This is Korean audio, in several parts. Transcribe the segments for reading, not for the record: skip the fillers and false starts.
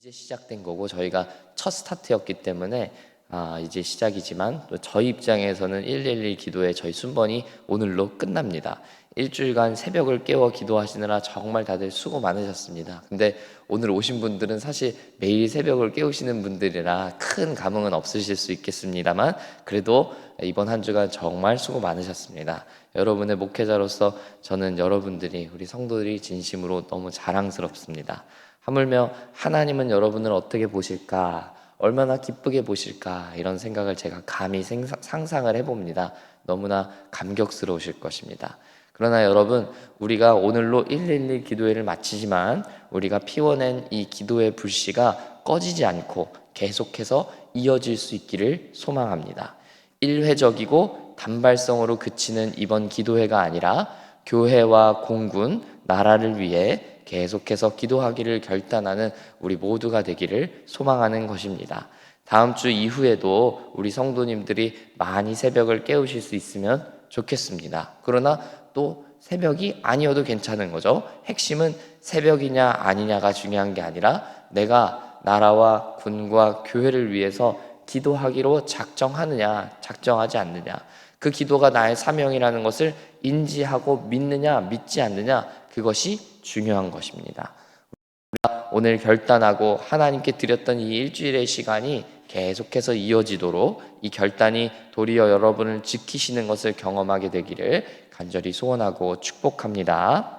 이제 시작된 거고 저희가 첫 스타트였기 때문에 이제 시작이지만 또 저희 입장에서는 111 기도의 저희 순번이 오늘로 끝납니다. 일주일간 새벽을 깨워 기도하시느라 정말 다들 수고 많으셨습니다. 근데 오늘 오신 분들은 사실 매일 새벽을 깨우시는 분들이라 큰 감흥은 없으실 수 있겠습니다만 그래도 이번 한 주간 정말 수고 많으셨습니다. 여러분의 목회자로서 저는 여러분들이 우리 성도들이 진심으로 너무 자랑스럽습니다. 하물며 하나님은 여러분을 어떻게 보실까? 얼마나 기쁘게 보실까? 이런 생각을 제가 감히 상상을 해봅니다. 너무나 감격스러우실 것입니다. 그러나 여러분, 우리가 오늘로 111 기도회를 마치지만 우리가 피워낸 이 기도의 불씨가 꺼지지 않고 계속해서 이어질 수 있기를 소망합니다. 일회적이고 단발성으로 그치는 이번 기도회가 아니라 교회와 공군, 나라를 위해 계속해서 기도하기를 결단하는 우리 모두가 되기를 소망하는 것입니다. 다음 주 이후에도 우리 성도님들이 많이 새벽을 깨우실 수 있으면 좋겠습니다. 그러나 또 새벽이 아니어도 괜찮은 거죠. 핵심은 새벽이냐 아니냐가 중요한 게 아니라 내가 나라와 군과 교회를 위해서 기도하기로 작정하느냐 작정하지 않느냐, 그 기도가 나의 사명이라는 것을 인지하고 믿느냐 믿지 않느냐, 그것이 중요한 것입니다. 오늘 결단하고 하나님께 드렸던 이 일주일의 시간이 계속해서 이어지도록 이 결단이 도리어 여러분을 지키시는 것을 경험하게 되기를 간절히 소원하고 축복합니다.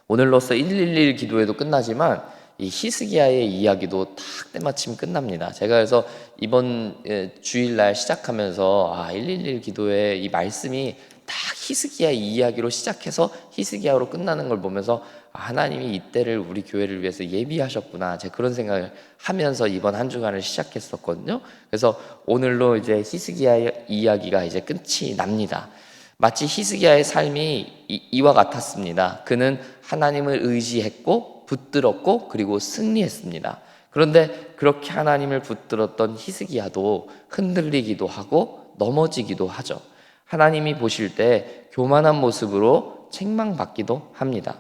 오늘로써 111 기도회도 끝나지만 이 히스기야의 이야기도 딱 때마침 끝납니다. 제가 그래서 이번 주일날 시작하면서 111 기도회 이 말씀이 딱 히스기야 이야기로 시작해서 히스기야로 끝나는 걸 보면서 하나님이 이때를 우리 교회를 위해서 예비하셨구나, 제가 그런 생각을 하면서 이번 한 주간을 시작했었거든요. 그래서 오늘로 이제 히스기야 이야기가 이제 끝이 납니다. 마치 히스기야의 삶이 이와 같았습니다. 그는 하나님을 의지했고 붙들었고 그리고 승리했습니다. 그런데 그렇게 하나님을 붙들었던 히스기야도 흔들리기도 하고 넘어지기도 하죠. 하나님이 보실 때 교만한 모습으로 책망받기도 합니다.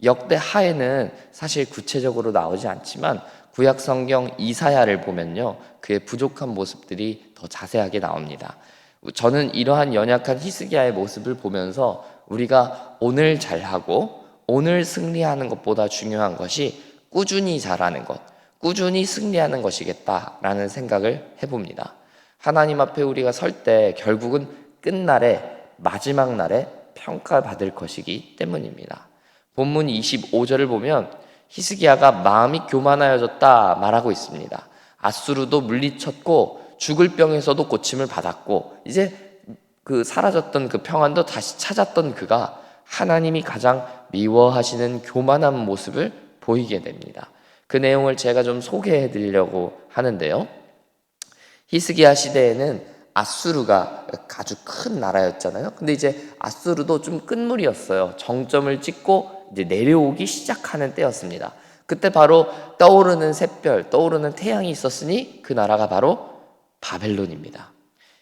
역대 하에는 사실 구체적으로 나오지 않지만 구약 성경 이사야를 보면요, 그의 부족한 모습들이 더 자세하게 나옵니다. 저는 이러한 연약한 히스기야의 모습을 보면서 우리가 오늘 잘하고 오늘 승리하는 것보다 중요한 것이 꾸준히 잘하는 것, 꾸준히 승리하는 것이겠다라는 생각을 해봅니다. 하나님 앞에 우리가 설 때 결국은 끝날에, 마지막 날에 평가받을 것이기 때문입니다. 본문 25절을 보면 히스기야가 마음이 교만하여졌다 말하고 있습니다. 아수르도 물리쳤고 죽을 병에서도 고침을 받았고 이제 사라졌던 그 평안도 다시 찾았던 그가 하나님이 가장 미워하시는 교만한 모습을 보이게 됩니다. 그 내용을 제가 좀 소개해 드리려고 하는데요. 히스기야 시대에는 아수르가 아주 큰 나라였잖아요. 근데 이제 아수르도 좀 끝물이었어요. 정점을 찍고 이제 내려오기 시작하는 때였습니다. 그때 바로 떠오르는 샛별, 떠오르는 태양이 있었으니 그 나라가 바로 바벨론입니다.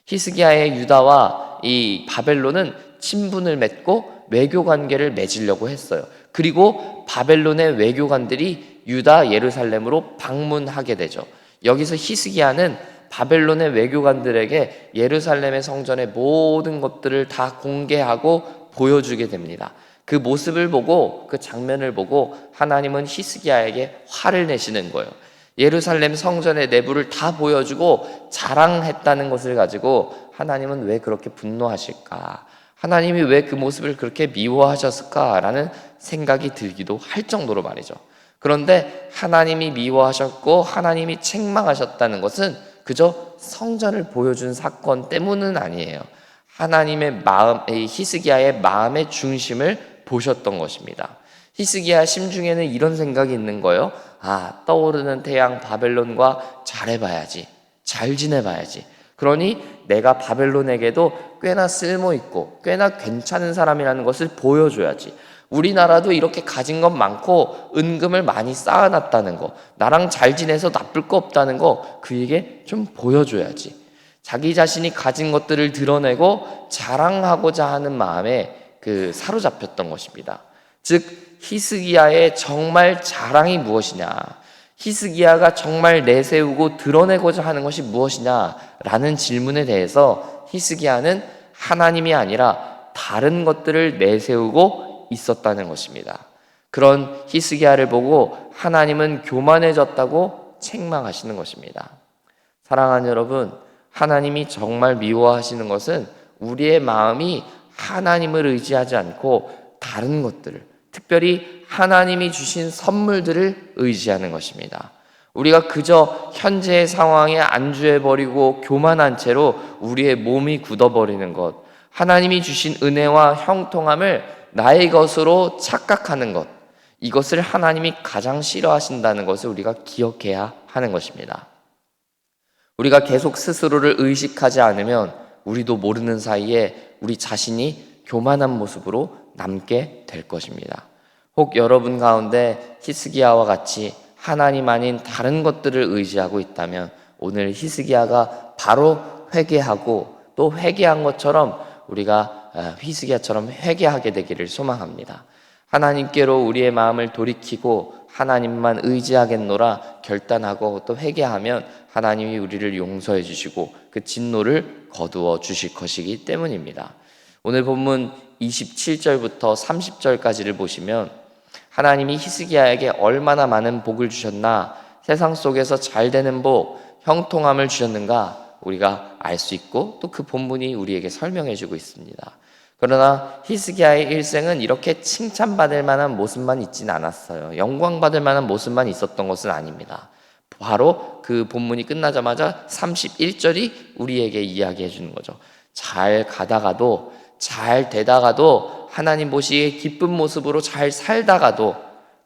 히스기야의 유다와 이 바벨론은 친분을 맺고 외교 관계를 맺으려고 했어요. 그리고 바벨론의 외교관들이 유다 예루살렘으로 방문하게 되죠. 여기서 히스기야는 바벨론의 외교관들에게 예루살렘의 성전의 모든 것들을 다 공개하고 보여주게 됩니다. 그 모습을 보고, 그 장면을 보고 하나님은 히스기야에게 화를 내시는 거예요. 예루살렘 성전의 내부를 다 보여주고 자랑했다는 것을 가지고 하나님은 왜 그렇게 분노하실까? 하나님이 왜 그 모습을 그렇게 미워하셨을까라는 생각이 들기도 할 정도로 말이죠. 그런데 하나님이 미워하셨고 하나님이 책망하셨다는 것은 그저 성전을 보여준 사건 때문은 아니에요. 하나님의 마음, 히스기야의 마음의 중심을 보셨던 것입니다. 히스기야 심중에는 이런 생각이 있는 거예요. 떠오르는 태양 바벨론과 잘해봐야지, 잘 지내봐야지. 그러니 내가 바벨론에게도 꽤나 쓸모있고 꽤나 괜찮은 사람이라는 것을 보여줘야지. 우리나라도 이렇게 가진 것 많고 은금을 많이 쌓아놨다는 거, 나랑 잘 지내서 나쁠 거 없다는 거 그에게 좀 보여줘야지. 자기 자신이 가진 것들을 드러내고 자랑하고자 하는 마음에 사로잡혔던 것입니다. 즉 히스기야의 정말 자랑이 무엇이냐? 히스기야가 정말 내세우고 드러내고자 하는 것이 무엇이냐라는 질문에 대해서 히스기야는 하나님이 아니라 다른 것들을 내세우고 있었다는 것입니다. 그런 히스기야를 보고 하나님은 교만해졌다고 책망하시는 것입니다. 사랑하는 여러분, 하나님이 정말 미워하시는 것은 우리의 마음이 하나님을 의지하지 않고 다른 것들을, 특별히 하나님이 주신 선물들을 의지하는 것입니다. 우리가 그저 현재의 상황에 안주해버리고 교만한 채로 우리의 몸이 굳어버리는 것, 하나님이 주신 은혜와 형통함을 나의 것으로 착각하는 것, 이것을 하나님이 가장 싫어하신다는 것을 우리가 기억해야 하는 것입니다. 우리가 계속 스스로를 의식하지 않으면 우리도 모르는 사이에 우리 자신이 교만한 모습으로 남게 될 것입니다. 혹 여러분 가운데 히스기야와 같이 하나님 아닌 다른 것들을 의지하고 있다면 오늘 히스기야가 바로 회개하고 또 회개한 것처럼 우리가 히스기야처럼 회개하게 되기를 소망합니다. 하나님께로 우리의 마음을 돌이키고 하나님만 의지하겠노라 결단하고 또 회개하면 하나님이 우리를 용서해 주시고 그 진노를 거두어 주실 것이기 때문입니다. 오늘 본문 27절부터 30절까지를 보시면 하나님이 히스기야에게 얼마나 많은 복을 주셨나, 세상 속에서 잘 되는 복, 형통함을 주셨는가 우리가 알 수 있고 또 그 본문이 우리에게 설명해 주고 있습니다. 그러나 히스기야의 일생은 이렇게 칭찬받을 만한 모습만 있지는 않았어요. 영광받을 만한 모습만 있었던 것은 아닙니다. 바로 그 본문이 끝나자마자 31절이 우리에게 이야기해 주는 거죠. 잘 가다가도, 잘 되다가도, 하나님 보시기에 기쁜 모습으로 잘 살다가도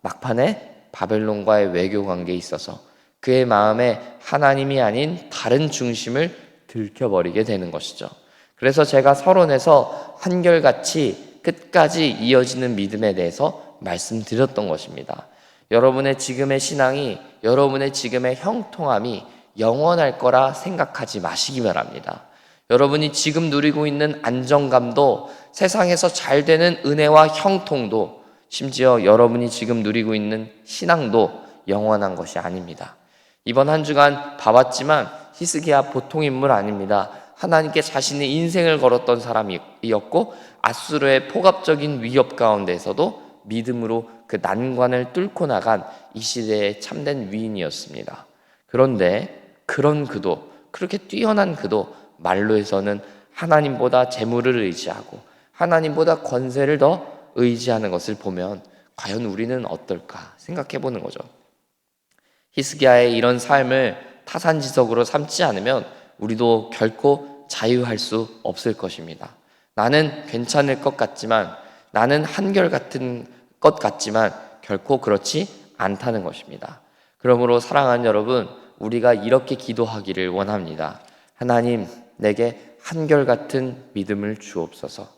막판에 바벨론과의 외교 관계에 있어서 그의 마음에 하나님이 아닌 다른 중심을 들켜버리게 되는 것이죠. 그래서 제가 서론에서 한결같이 끝까지 이어지는 믿음에 대해서 말씀드렸던 것입니다. 여러분의 지금의 신앙이, 여러분의 지금의 형통함이 영원할 거라 생각하지 마시기 바랍니다. 여러분이 지금 누리고 있는 안정감도, 세상에서 잘 되는 은혜와 형통도, 심지어 여러분이 지금 누리고 있는 신앙도 영원한 것이 아닙니다. 이번 한 주간 봐왔지만 히스기야 보통 인물 아닙니다. 하나님께 자신의 인생을 걸었던 사람이었고 아수르의 포갑적인 위협 가운데서도 믿음으로 그 난관을 뚫고 나간 이 시대의 참된 위인이었습니다. 그런데 그런 그도, 그렇게 뛰어난 그도 말로 해서는 하나님보다 재물을 의지하고 하나님보다 권세를 더 의지하는 것을 보면 과연 우리는 어떨까 생각해 보는 거죠. 히스기야의 이런 삶을 타산지석으로 삼지 않으면 우리도 결코 자유할 수 없을 것입니다. 나는 괜찮을 것 같지만, 나는 한결같은 것 같지만 결코 그렇지 않다는 것입니다. 그러므로 사랑하는 여러분, 우리가 이렇게 기도하기를 원합니다. 하나님, 내게 한결같은 믿음을 주옵소서.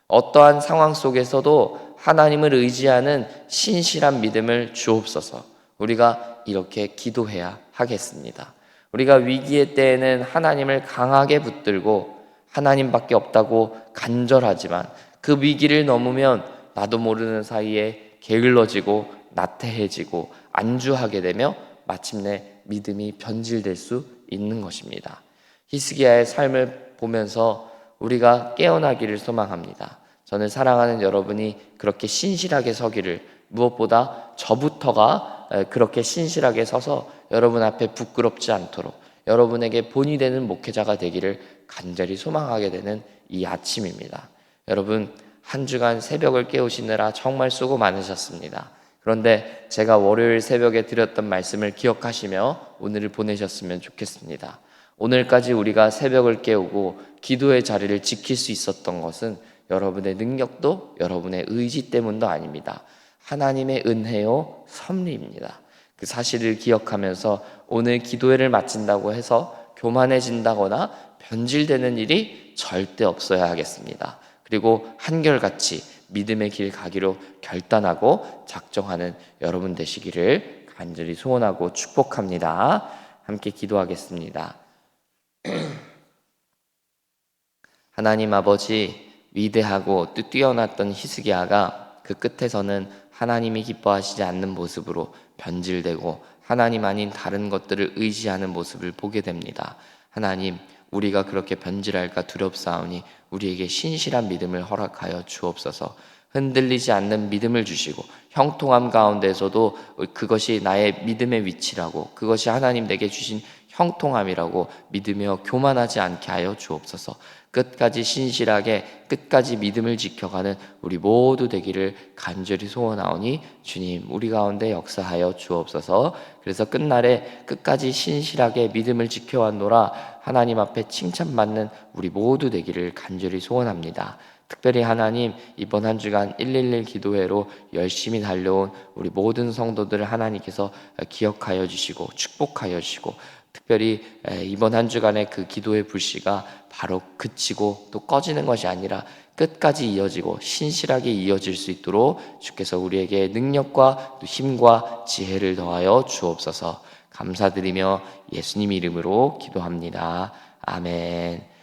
어떠한 상황 속에서도 하나님을 의지하는 신실한 믿음을 주옵소서. 우리가 이렇게 기도해야 하겠습니다. 우리가 위기의 때에는 하나님을 강하게 붙들고 하나님밖에 없다고 간절하지만 그 위기를 넘으면 나도 모르는 사이에 게을러지고 나태해지고 안주하게 되며 마침내 믿음이 변질될 수 있는 것입니다. 히스기야의 삶을 보면서 우리가 깨어나기를 소망합니다. 저는 사랑하는 여러분이 그렇게 신실하게 서기를, 무엇보다 저부터가 그렇게 신실하게 서서 여러분 앞에 부끄럽지 않도록 여러분에게 본이 되는 목회자가 되기를 간절히 소망하게 되는 이 아침입니다. 여러분, 한 주간 새벽을 깨우시느라 정말 수고 많으셨습니다. 그런데 제가 월요일 새벽에 드렸던 말씀을 기억하시며 오늘을 보내셨으면 좋겠습니다. 오늘까지 우리가 새벽을 깨우고 기도의 자리를 지킬 수 있었던 것은 여러분의 능력도 여러분의 의지 때문도 아닙니다. 하나님의 은혜요 섭리입니다. 그 사실을 기억하면서 오늘 기도회를 마친다고 해서 교만해진다거나 변질되는 일이 절대 없어야 하겠습니다. 그리고 한결같이 믿음의 길 가기로 결단하고 작정하는 여러분 되시기를 간절히 소원하고 축복합니다. 함께 기도하겠습니다. 하나님 아버지, 위대하고 뛰어났던 히스기야가 그 끝에서는 하나님이 기뻐하시지 않는 모습으로 변질되고 하나님 아닌 다른 것들을 의지하는 모습을 보게 됩니다. 하나님, 우리가 그렇게 변질할까 두렵사오니 우리에게 신실한 믿음을 허락하여 주옵소서. 흔들리지 않는 믿음을 주시고 형통함 가운데서도 그것이 나의 믿음의 위치라고, 그것이 하나님 내게 주신 형통함이라고 믿으며 교만하지 않게 하여 주옵소서. 끝까지 신실하게 끝까지 믿음을 지켜가는 우리 모두 되기를 간절히 소원하오니 주님, 우리 가운데 역사하여 주옵소서. 그래서 끝날에 끝까지 신실하게 믿음을 지켜왔노라 하나님 앞에 칭찬받는 우리 모두 되기를 간절히 소원합니다. 특별히 하나님, 이번 한 주간 111 기도회로 열심히 달려온 우리 모든 성도들을 하나님께서 기억하여 주시고 축복하여 주시고, 특별히 이번 한 주간의 그 기도의 불씨가 바로 그치고 또 꺼지는 것이 아니라 끝까지 이어지고 신실하게 이어질 수 있도록 주께서 우리에게 능력과 또 힘과 지혜를 더하여 주옵소서. 감사드리며 예수님 이름으로 기도합니다. 아멘.